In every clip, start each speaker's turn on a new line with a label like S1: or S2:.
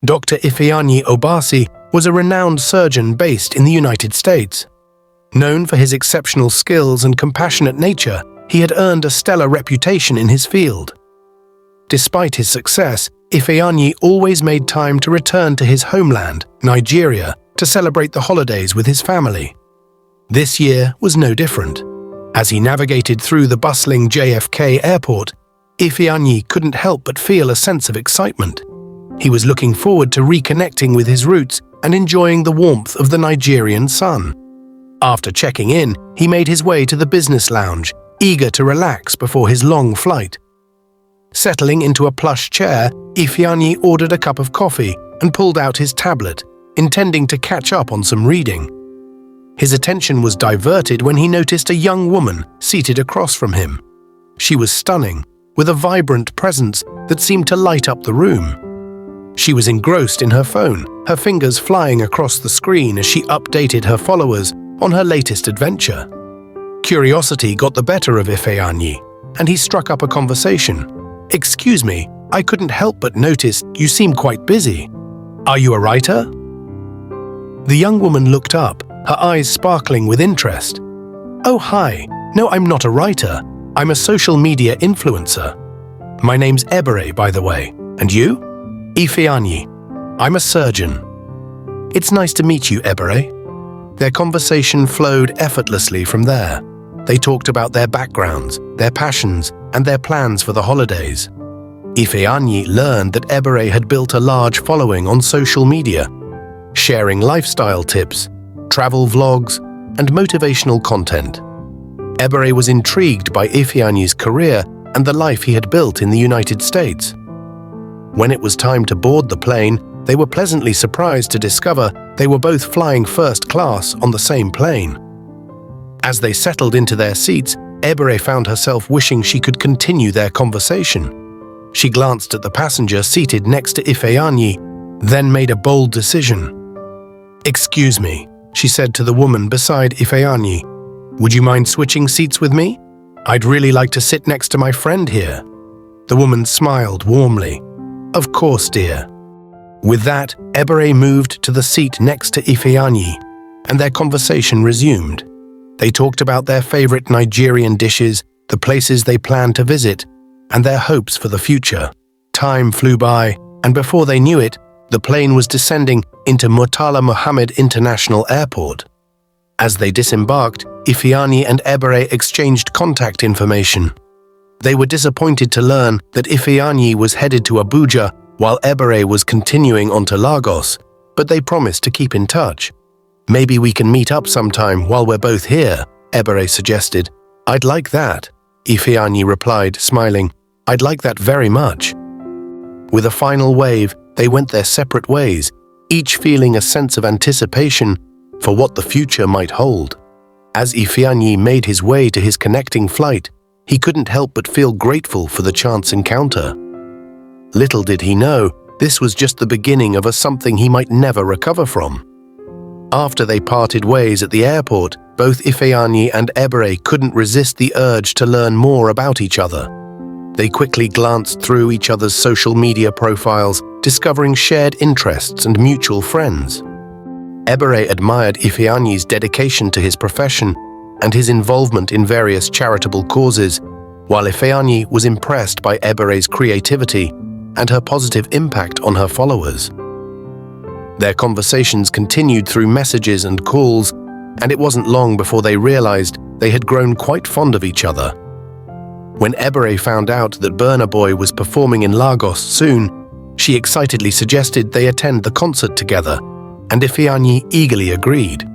S1: Dr. Ifeanyi Obasi was a renowned surgeon based in the United States. Known for his exceptional skills and compassionate nature, he had earned a stellar reputation in his field. Despite his success, Ifeanyi always made time to return to his homeland, Nigeria, to celebrate the holidays with his family. This year was no different. As he navigated through the bustling JFK airport, Ifeanyi couldn't help but feel a sense of excitement. He was looking forward to reconnecting with his roots and enjoying the warmth of the Nigerian sun. After checking in, he made his way to the business lounge, eager to relax before his long flight. Settling into a plush chair, Ifeanyi ordered a cup of coffee and pulled out his tablet, intending to catch up on some reading. His attention was diverted when he noticed a young woman seated across from him. She was stunning, with a vibrant presence that seemed to light up the room. She was engrossed in her phone, her fingers flying across the screen as she updated her followers on her latest adventure. Curiosity got the better of Ifeanyi, and he struck up a conversation. "Excuse me, I couldn't help but notice you seem quite busy. Are you a writer?" The young woman looked up, her eyes sparkling with interest. "Oh, hi. No, I'm not a writer. I'm a social media influencer. My name's Ebere, by the way. And you?" "Ifeanyi. I'm a surgeon." "It's nice to meet you, Ebere." Their conversation flowed effortlessly from there. They talked about their backgrounds, their passions, and their plans for the holidays. Ifeanyi learned that Ebere had built a large following on social media, sharing lifestyle tips, travel vlogs, and motivational content. Ebere was intrigued by Ifeanyi's career and the life he had built in the United States. When it was time to board the plane, they were pleasantly surprised to discover they were both flying first class on the same plane. As they settled into their seats, Ebere found herself wishing she could continue their conversation. She glanced at the passenger seated next to Ifeanyi, then made a bold decision. "Excuse me," she said to the woman beside Ifeanyi. "Would you mind switching seats with me? I'd really like to sit next to my friend here." The woman smiled warmly. "Of course, dear." With that, Ebere moved to the seat next to Ifeanyi, and their conversation resumed. They talked about their favorite Nigerian dishes, the places they planned to visit, and their hopes for the future. Time flew by, and before they knew it, the plane was descending into Murtala Muhammed International Airport. As they disembarked, Ifeanyi and Ebere exchanged contact information. They were disappointed to learn that Ifeanyi was headed to Abuja while Ebere was continuing on to Lagos, but they promised to keep in touch. "Maybe we can meet up sometime while we're both here," Ebere suggested. "I'd like that," Ifeanyi replied, smiling. "I'd like that very much." With a final wave, they went their separate ways, each feeling a sense of anticipation for what the future might hold. As Ifeanyi made his way to his connecting flight, he couldn't help but feel grateful for the chance encounter. Little did he know, this was just the beginning of something he might never recover from. After they parted ways at the airport, both Ifeanyi and Ebere couldn't resist the urge to learn more about each other. They quickly glanced through each other's social media profiles, discovering shared interests and mutual friends. Ebere admired Ifeanyi's dedication to his profession and his involvement in various charitable causes, while Ifeanyi was impressed by Ebere's creativity and her positive impact on her followers. Their conversations continued through messages and calls, and it wasn't long before they realized they had grown quite fond of each other. When Ebere found out that Burna Boy was performing in Lagos soon, she excitedly suggested they attend the concert together, and Ifeanyi eagerly agreed.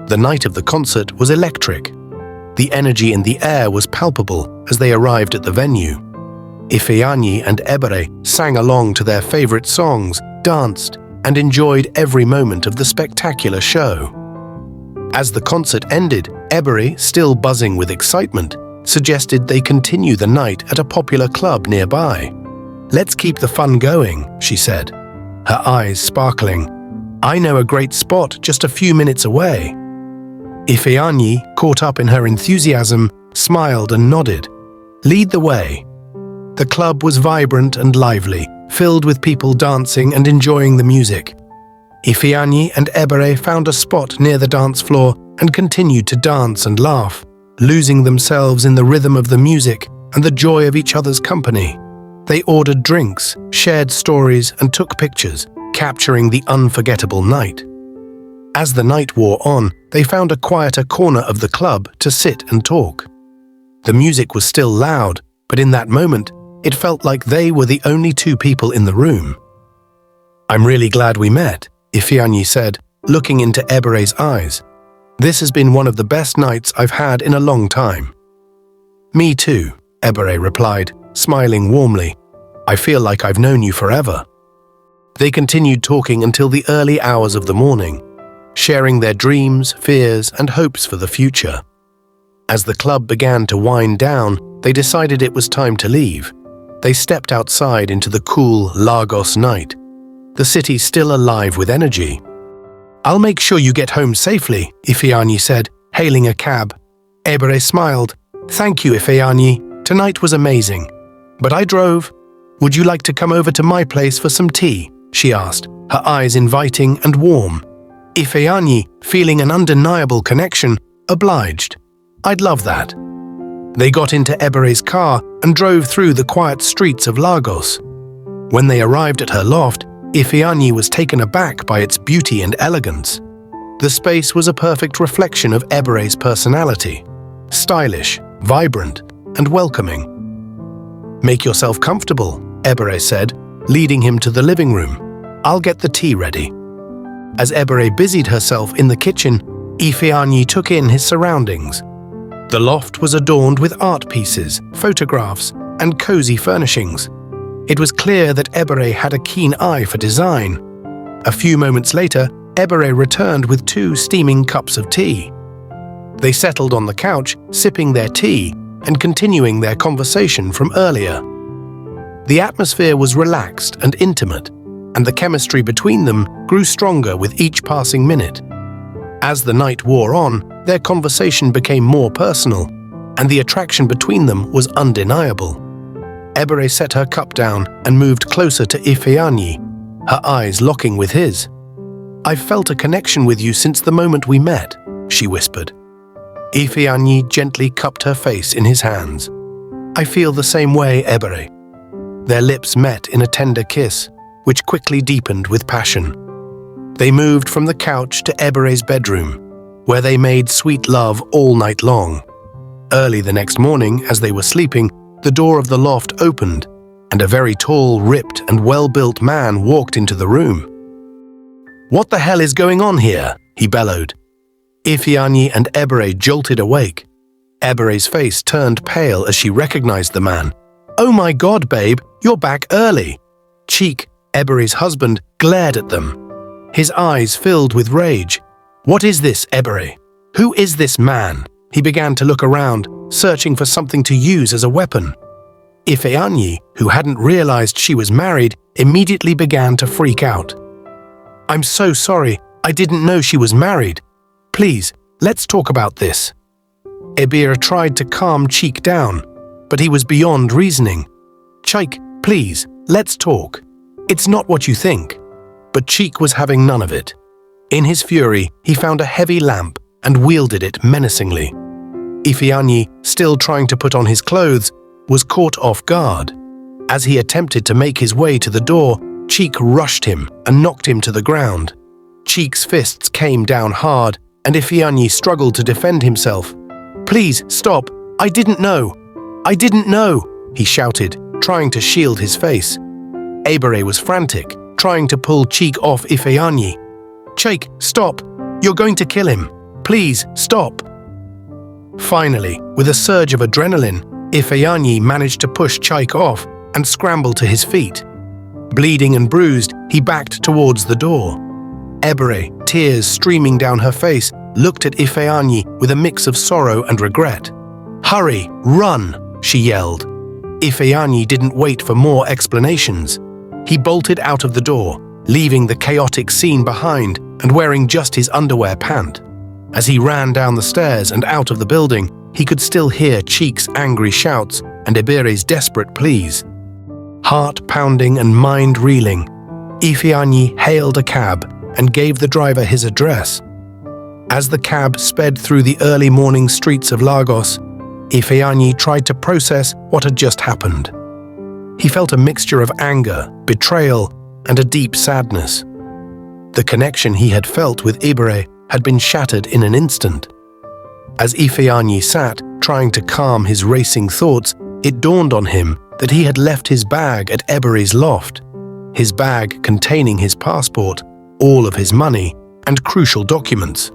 S1: The night of the concert was electric. The energy in the air was palpable as they arrived at the venue. Ifeanyi and Ebere sang along to their favorite songs, danced, and enjoyed every moment of the spectacular show. As the concert ended, Ebere, still buzzing with excitement, suggested they continue the night at a popular club nearby. "Let's keep the fun going," she said, her eyes sparkling. "I know a great spot just a few minutes away." Ifeanyi, caught up in her enthusiasm, smiled and nodded. "Lead the way." The club was vibrant and lively, filled with people dancing and enjoying the music. Ifeanyi and Ebere found a spot near the dance floor and continued to dance and laugh, losing themselves in the rhythm of the music and the joy of each other's company. They ordered drinks, shared stories, and took pictures, capturing the unforgettable night. As the night wore on, they found a quieter corner of the club to sit and talk. The music was still loud, but in that moment, it felt like they were the only two people in the room. "I'm really glad we met," Ifeanyi said, looking into Ebere's eyes. "This has been one of the best nights I've had in a long time." "Me too," Ebere replied, smiling warmly. "I feel like I've known you forever." They continued talking until the early hours of the morning, sharing their dreams, fears, and hopes for the future. As the club began to wind down, they decided it was time to leave. They stepped outside into the cool Lagos night, the city still alive with energy. "I'll make sure you get home safely," Ifeanyi said, hailing a cab. Ebere smiled. "Thank you, Ifeanyi. Tonight was amazing. But I drove. Would you like to come over to my place for some tea?" she asked, her eyes inviting and warm. Ifeanyi, feeling an undeniable connection, obliged. "I'd love that." They got into Ebere's car and drove through the quiet streets of Lagos. When they arrived at her loft, Ifeanyi was taken aback by its beauty and elegance. The space was a perfect reflection of Ebere's personality, stylish, vibrant, and welcoming. "Make yourself comfortable," Ebere said, leading him to the living room. "I'll get the tea ready." As Ebere busied herself in the kitchen, Ifeanyi took in his surroundings. The loft was adorned with art pieces, photographs, and cozy furnishings. It was clear that Ebere had a keen eye for design. A few moments later, Ebere returned with 2 steaming cups of tea. They settled on the couch, sipping their tea and continuing their conversation from earlier. The atmosphere was relaxed and intimate, and the chemistry between them grew stronger with each passing minute. As the night wore on, their conversation became more personal, and the attraction between them was undeniable. Ebere set her cup down and moved closer to Ifeanyi, her eyes locking with his. "I've felt a connection with you since the moment we met," she whispered. Ifeanyi gently cupped her face in his hands. "I feel the same way, Ebere." Their lips met in a tender kiss, which quickly deepened with passion. They moved from the couch to Ebere's bedroom, where they made sweet love all night long. Early the next morning, as they were sleeping, the door of the loft opened, and a very tall, ripped, and well-built man walked into the room. "What the hell is going on here?" he bellowed. Ifeanyi and Ebere jolted awake. Ebere's face turned pale as she recognized the man. "Oh my God, babe, you're back early." Cheek, Ebere's husband, glared at them. His eyes filled with rage. "What is this, Ebere? Who is this man?" He began to look around, searching for something to use as a weapon. Ifeanyi, who hadn't realized she was married, immediately began to freak out. "I'm so sorry, I didn't know she was married. Please, let's talk about this." Ebere tried to calm Cheek down, but he was beyond reasoning. "Cheek, please, let's talk. It's not what you think." But Cheek was having none of it. In his fury, he found a heavy lamp and wielded it menacingly. Ifeanyi, still trying to put on his clothes, was caught off guard. As he attempted to make his way to the door, Cheek rushed him and knocked him to the ground. Cheek's fists came down hard, and Ifeanyi struggled to defend himself. "Please, stop! I didn't know! I didn't know!" he shouted, trying to shield his face. Ebere was frantic, trying to pull Cheek off Ifeanyi. "Cheek, stop! You're going to kill him! Please, stop!" Finally, with a surge of adrenaline, Ifeanyi managed to push Cheek off and scramble to his feet. Bleeding and bruised, he backed towards the door. Ebere, tears streaming down her face, looked at Ifeanyi with a mix of sorrow and regret. "Hurry, run!" she yelled. Ifeanyi didn't wait for more explanations. He bolted out of the door, leaving the chaotic scene behind and wearing just his underwear pant. As he ran down the stairs and out of the building, he could still hear Cheek's angry shouts and Ebere's desperate pleas. Heart pounding and mind reeling, Ifeanyi hailed a cab and gave the driver his address. As the cab sped through the early morning streets of Lagos, Ifeanyi tried to process what had just happened. He felt a mixture of anger, betrayal, and a deep sadness. The connection he had felt with Ibere had been shattered in an instant. As Ifeanyi sat, trying to calm his racing thoughts, it dawned on him that he had left his bag at Ebere's loft. His bag containing his passport, all of his money, and crucial documents.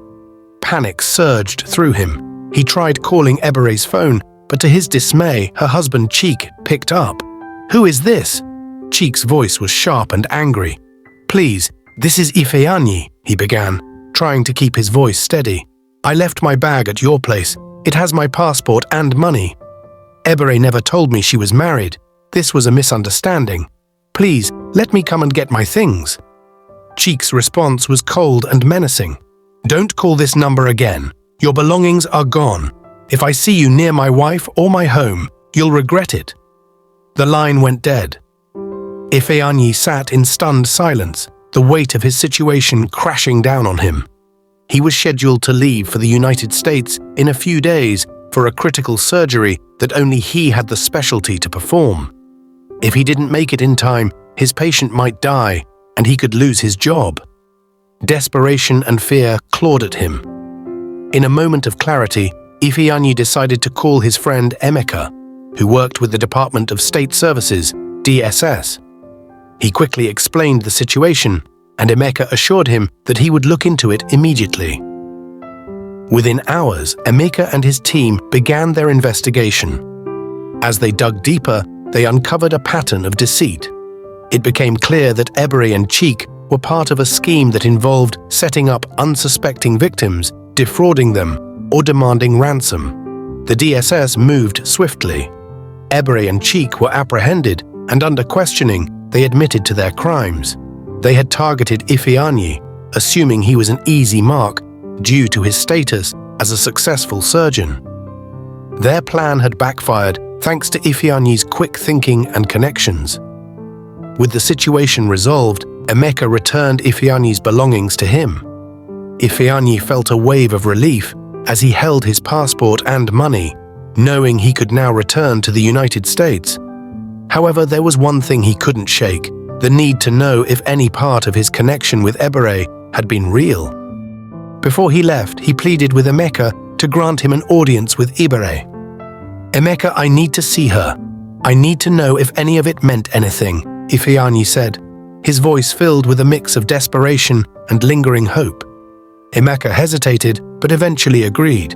S1: Panic surged through him. He tried calling Ebere's phone, but to his dismay, her husband Cheek picked up. "Who is this?" Cheek's voice was sharp and angry. "Please, this is Ifeanyi," he began, trying to keep his voice steady. "I left my bag at your place. It has my passport and money. Ebere never told me she was married. This was a misunderstanding. Please, let me come and get my things." Cheek's response was cold and menacing. "Don't call this number again. Your belongings are gone. If I see you near my wife or my home, you'll regret it." The line went dead. Ifeanyi sat in stunned silence, the weight of his situation crashing down on him. He was scheduled to leave for the United States in a few days for a critical surgery that only he had the specialty to perform. If he didn't make it in time, his patient might die, and he could lose his job. Desperation and fear clawed at him. In a moment of clarity, Ifeanyi decided to call his friend Emeka, who worked with the Department of State Services, DSS. He quickly explained the situation, and Emeka assured him that he would look into it immediately. Within hours, Emeka and his team began their investigation. As they dug deeper, they uncovered a pattern of deceit. It became clear that Ebere and Cheek were part of a scheme that involved setting up unsuspecting victims, defrauding them, or demanding ransom. The DSS moved swiftly. Ebere and Cheek were apprehended, and under questioning, they admitted to their crimes. They had targeted Ifeanyi, assuming he was an easy mark due to his status as a successful surgeon. Their plan had backfired thanks to Ifeanyi's quick thinking and connections. With the situation resolved, Emeka returned Ifeanyi's belongings to him. Ifeanyi felt a wave of relief as he held his passport and money, knowing he could now return to the United States. However, there was one thing he couldn't shake: the need to know if any part of his connection with Ebere had been real. Before he left, he pleaded with Emeka to grant him an audience with Ibere. "Emeka, I need to see her. I need to know if any of it meant anything," Ifeanyi said, his voice filled with a mix of desperation and lingering hope. Emeka hesitated, but eventually agreed.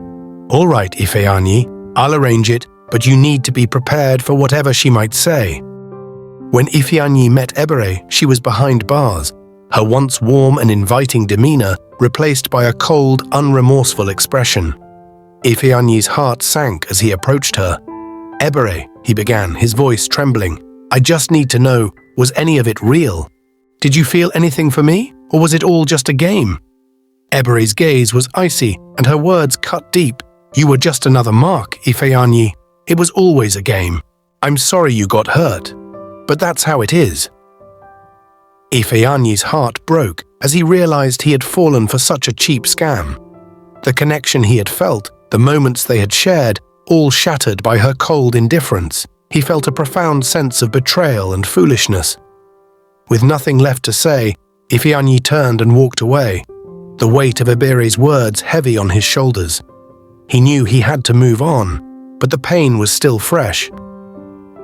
S1: "All right, Ifeanyi, I'll arrange it, but you need to be prepared for whatever she might say." When Ifeanyi met Ebere, she was behind bars, her once warm and inviting demeanor replaced by a cold, unremorseful expression. Ifeanyi's heart sank as he approached her. "Ebere," he began, his voice trembling, "I just need to know, was any of it real? Did you feel anything for me, or was it all just a game?" Ebere's gaze was icy, and her words cut deep. "You were just another mark, Ifeanyi. It was always a game. I'm sorry you got hurt, but that's how it is." Ifeanyi's heart broke as he realized he had fallen for such a cheap scam. The connection he had felt, the moments they had shared, all shattered by her cold indifference. He felt a profound sense of betrayal and foolishness. With nothing left to say, Ifeanyi turned and walked away, the weight of Ebere's words heavy on his shoulders. He knew he had to move on, but the pain was still fresh.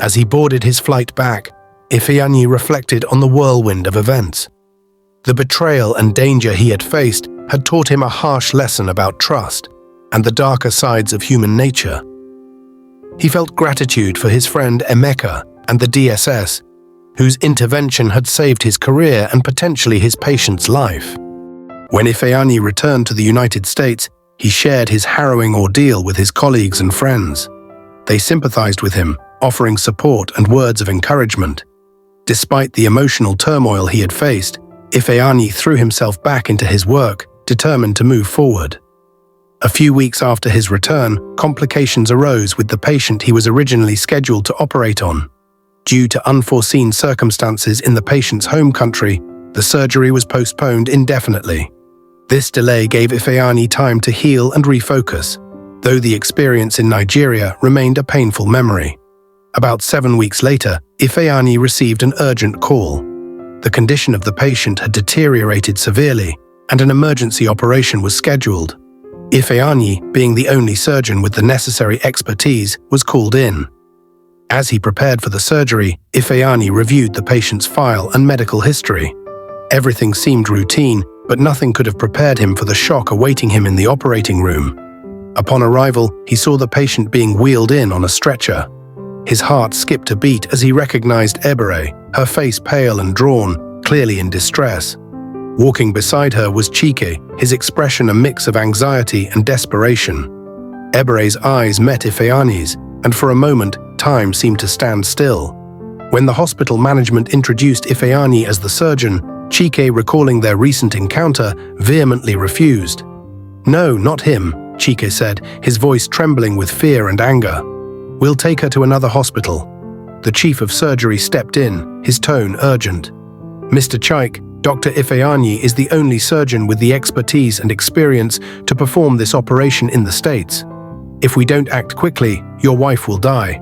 S1: As he boarded his flight back, Ifeanyi reflected on the whirlwind of events. The betrayal and danger he had faced had taught him a harsh lesson about trust and the darker sides of human nature. He felt gratitude for his friend Emeka and the DSS, whose intervention had saved his career and potentially his patient's life. When Ifeanyi returned to the United States, he shared his harrowing ordeal with his colleagues and friends. They sympathized with him, offering support and words of encouragement. Despite the emotional turmoil he had faced, Ifeanyi threw himself back into his work, determined to move forward. A few weeks after his return, complications arose with the patient he was originally scheduled to operate on. Due to unforeseen circumstances in the patient's home country, the surgery was postponed indefinitely. This delay gave Ifeanyi time to heal and refocus, though the experience in Nigeria remained a painful memory. About 7 weeks later, Ifeanyi received an urgent call. The condition of the patient had deteriorated severely, and an emergency operation was scheduled. Ifeanyi, being the only surgeon with the necessary expertise, was called in. As he prepared for the surgery, Ifeanyi reviewed the patient's file and medical history. Everything seemed routine, but nothing could have prepared him for the shock awaiting him in the operating room. Upon arrival, he saw the patient being wheeled in on a stretcher. His heart skipped a beat as he recognized Ebere, her face pale and drawn, clearly in distress. Walking beside her was Chike, his expression a mix of anxiety and desperation. Ebere's eyes met Ifeanyi's, and for a moment, time seemed to stand still. When the hospital management introduced Ifeanyi as the surgeon, Chike, recalling their recent encounter, vehemently refused. "No, not him," Chike said, his voice trembling with fear and anger. "We'll take her to another hospital." The chief of surgery stepped in, his tone urgent. "Mr. Chike, Dr. Ifeanyi is the only surgeon with the expertise and experience to perform this operation in the States. If we don't act quickly, your wife will die."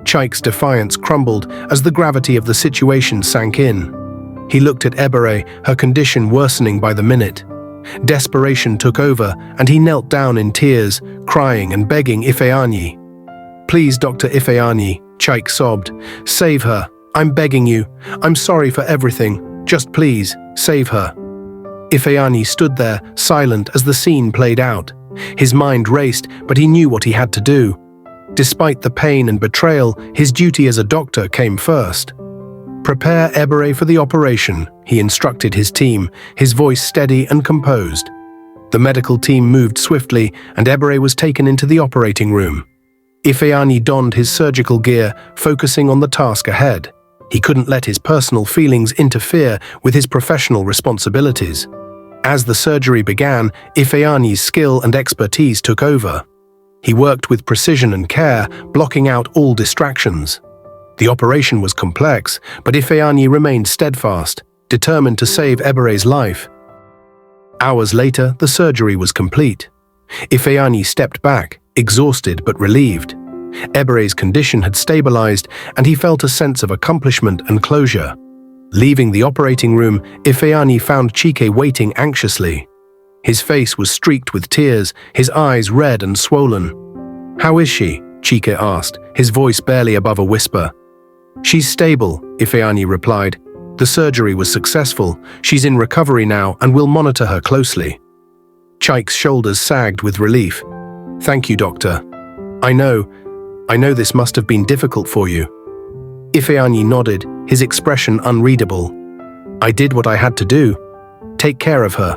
S1: Chike's defiance crumbled as the gravity of the situation sank in. He looked at Ebere, her condition worsening by the minute. Desperation took over, and he knelt down in tears, crying and begging Ifeanyi. "Please, Dr. Ifeanyi," Chike sobbed. "Save her. I'm begging you. I'm sorry for everything. Just please, save her." Ifeanyi stood there, silent as the scene played out. His mind raced, but he knew what he had to do. Despite the pain and betrayal, his duty as a doctor came first. "Prepare Ebere for the operation," he instructed his team, his voice steady and composed. The medical team moved swiftly, and Ebere was taken into the operating room. Ifeanyi donned his surgical gear, focusing on the task ahead. He couldn't let his personal feelings interfere with his professional responsibilities. As the surgery began, Ifeanyi's skill and expertise took over. He worked with precision and care, blocking out all distractions. The operation was complex, but Ifeanyi remained steadfast, determined to save Ebere's life. Hours later, the surgery was complete. Ifeanyi stepped back, exhausted but relieved. Ebere's condition had stabilized, and he felt a sense of accomplishment and closure. Leaving the operating room, Ifeanyi found Chike waiting anxiously. His face was streaked with tears, his eyes red and swollen. "How is she?" Chike asked, his voice barely above a whisper. "She's stable," Ifeanyi replied. "The surgery was successful. She's in recovery now, and we'll monitor her closely." Chike's shoulders sagged with relief. "Thank you, doctor. I know this must have been difficult for you." Ifeanyi nodded, his expression unreadable. "I did what I had to do. Take care of her."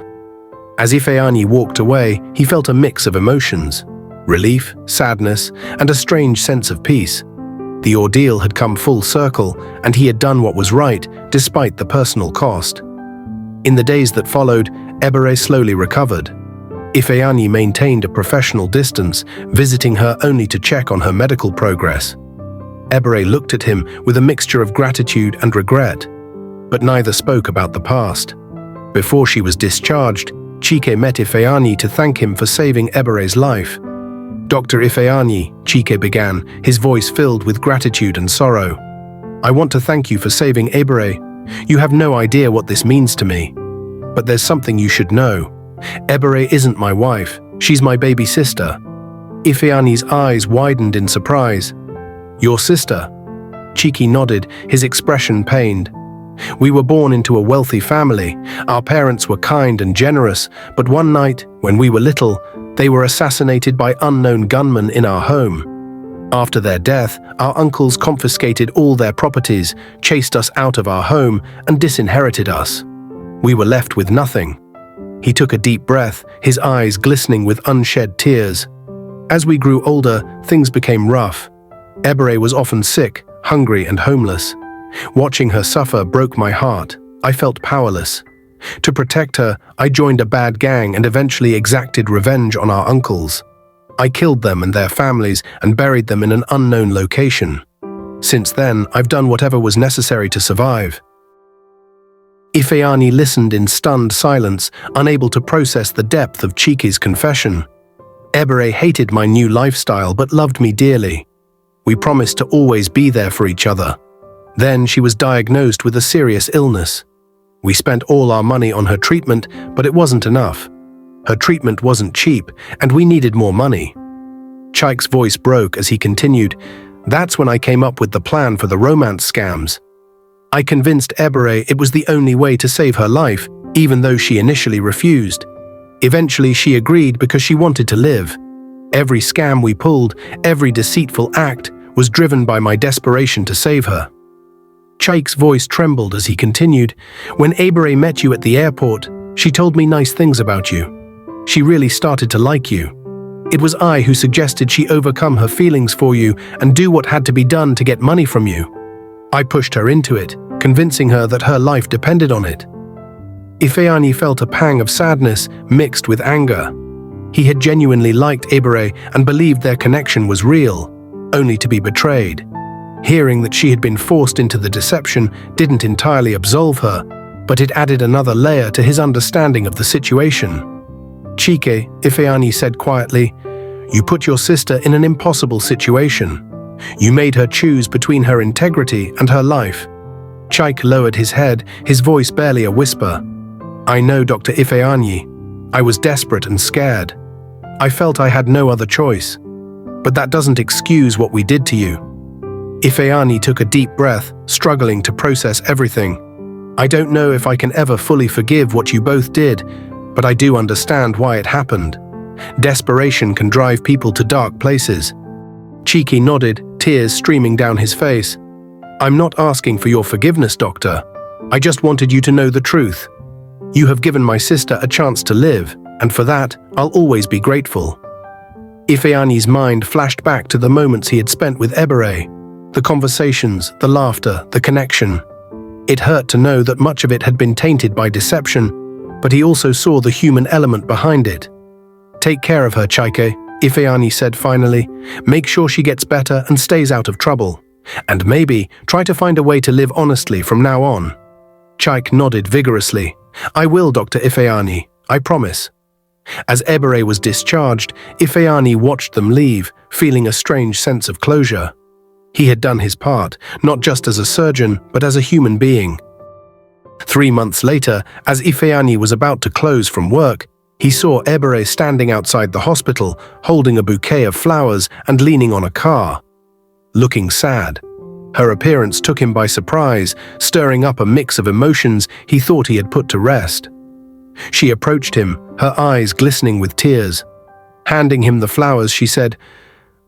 S1: As Ifeanyi walked away, he felt a mix of emotions: relief, sadness, and a strange sense of peace. The ordeal had come full circle, and he had done what was right, despite the personal cost. In the days that followed, Ebere slowly recovered. Ifeanyi maintained a professional distance, visiting her only to check on her medical progress. Ebere looked at him with a mixture of gratitude and regret, but neither spoke about the past. Before she was discharged, Chike met Ifeanyi to thank him for saving Ebere's life. "Dr. Ifeanyi," Chike began, his voice filled with gratitude and sorrow. "I want to thank you for saving Ebere. You have no idea what this means to me. But there's something you should know. Ebere isn't my wife, she's my baby sister." Ifeanyi's eyes widened in surprise. "Your sister?" Chike nodded, his expression pained. "We were born into a wealthy family. Our parents were kind and generous, but one night, when we were little, they were assassinated by unknown gunmen in our home. After their death, our uncles confiscated all their properties, chased us out of our home, and disinherited us. We were left with nothing." He took a deep breath, his eyes glistening with unshed tears. "As we grew older, things became rough. Ebere was often sick, hungry, and homeless. Watching her suffer broke my heart. I felt powerless. To protect her, I joined a bad gang and eventually exacted revenge on our uncles. I killed them and their families and buried them in an unknown location. Since then, I've done whatever was necessary to survive." Ifeanyi listened in stunned silence, unable to process the depth of Chike's confession. "Ebere hated my new lifestyle but loved me dearly. We promised to always be there for each other. Then she was diagnosed with a serious illness. We spent all our money on her treatment, but it wasn't enough. Her treatment wasn't cheap, and we needed more money." Chike's voice broke as he continued, "That's when I came up with the plan for the romance scams. I convinced Ebere it was the only way to save her life, even though she initially refused. Eventually she agreed because she wanted to live. Every scam we pulled, every deceitful act, was driven by my desperation to save her." Chike's voice trembled as he continued, "When Ebere met you at the airport, she told me nice things about you. She really started to like you. It was I who suggested she overcome her feelings for you and do what had to be done to get money from you. I pushed her into it, convincing her that her life depended on it." Ifeanyi felt a pang of sadness mixed with anger. He had genuinely liked Ebere and believed their connection was real, only to be betrayed. Hearing that she had been forced into the deception didn't entirely absolve her, but it added another layer to his understanding of the situation. "Chike," Ifeanyi said quietly, "you put your sister in an impossible situation. You made her choose between her integrity and her life." Chike lowered his head, his voice barely a whisper. "I know, Dr. Ifeanyi. I was desperate and scared. I felt I had no other choice. But that doesn't excuse what we did to you." Ifeanyi took a deep breath, struggling to process everything. "I don't know if I can ever fully forgive what you both did, but I do understand why it happened. Desperation can drive people to dark places." Chike nodded, tears streaming down his face. "I'm not asking for your forgiveness, Doctor. I just wanted you to know the truth. You have given my sister a chance to live, and for that, I'll always be grateful." Ifeanyi's mind flashed back to the moments he had spent with Ebere. The conversations, the laughter, the connection. It hurt to know that much of it had been tainted by deception, but he also saw the human element behind it. "Take care of her, Chike," Ifeanyi said finally. "Make sure she gets better and stays out of trouble. And maybe try to find a way to live honestly from now on." Chike nodded vigorously. "I will, Dr. Ifeanyi. I promise." As Ebere was discharged, Ifeanyi watched them leave, feeling a strange sense of closure. He had done his part, not just as a surgeon, but as a human being. 3 months later, as Ifeanyi was about to close from work, he saw Ebere standing outside the hospital, holding a bouquet of flowers and leaning on a car, looking sad. Her appearance took him by surprise, stirring up a mix of emotions he thought he had put to rest. She approached him, her eyes glistening with tears. Handing him the flowers, she said,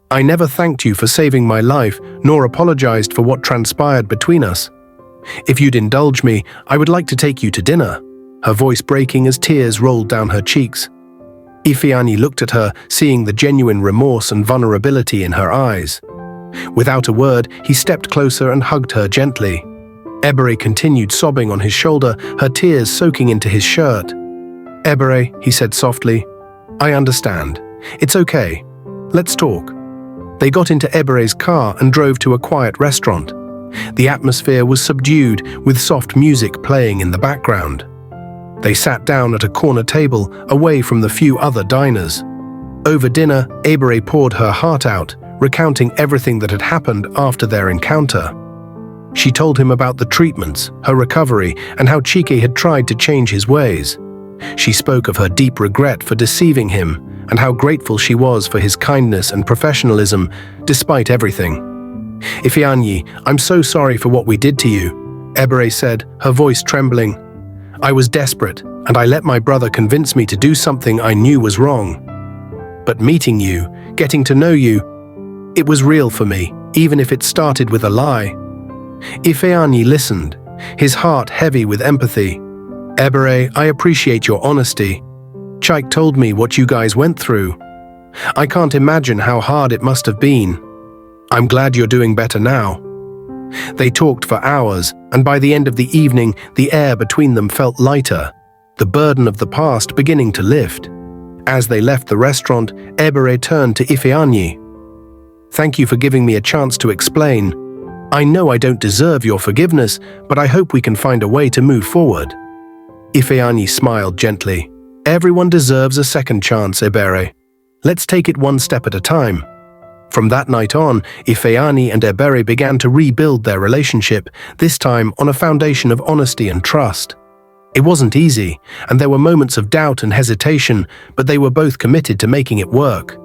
S1: "I never thanked you for saving my life, nor apologized for what transpired between us. If you'd indulge me, I would like to take you to dinner," her voice breaking as tears rolled down her cheeks. Ifeanyi looked at her, seeing the genuine remorse and vulnerability in her eyes. Without a word, he stepped closer and hugged her gently. Ebere continued sobbing on his shoulder, her tears soaking into his shirt. "Ebere," he said softly, "I understand. It's okay. Let's talk." They got into Ebere's car and drove to a quiet restaurant. The atmosphere was subdued, with soft music playing in the background. They sat down at a corner table, away from the few other diners. Over dinner, Ebere poured her heart out, recounting everything that had happened after their encounter. She told him about the treatments, her recovery, and how Chike had tried to change his ways. She spoke of her deep regret for deceiving him, and how grateful she was for his kindness and professionalism, despite everything. "Ifeanyi, I'm so sorry for what we did to you," Ebere said, her voice trembling. "I was desperate, and I let my brother convince me to do something I knew was wrong. But meeting you, getting to know you, it was real for me, even if it started with a lie." Ifeanyi listened, his heart heavy with empathy. "Ebere, I appreciate your honesty. Chike told me what you guys went through. I can't imagine how hard it must have been. I'm glad you're doing better now." They talked for hours, and by the end of the evening, the air between them felt lighter, the burden of the past beginning to lift. As they left the restaurant, Ebere turned to Ifeanyi. "Thank you for giving me a chance to explain. I know I don't deserve your forgiveness, but I hope we can find a way to move forward." Ifeanyi smiled gently. "Everyone deserves a second chance, Ebere. Let's take it one step at a time." From that night on, Ifeanyi and Ebere began to rebuild their relationship, this time on a foundation of honesty and trust. It wasn't easy, and there were moments of doubt and hesitation, but they were both committed to making it work.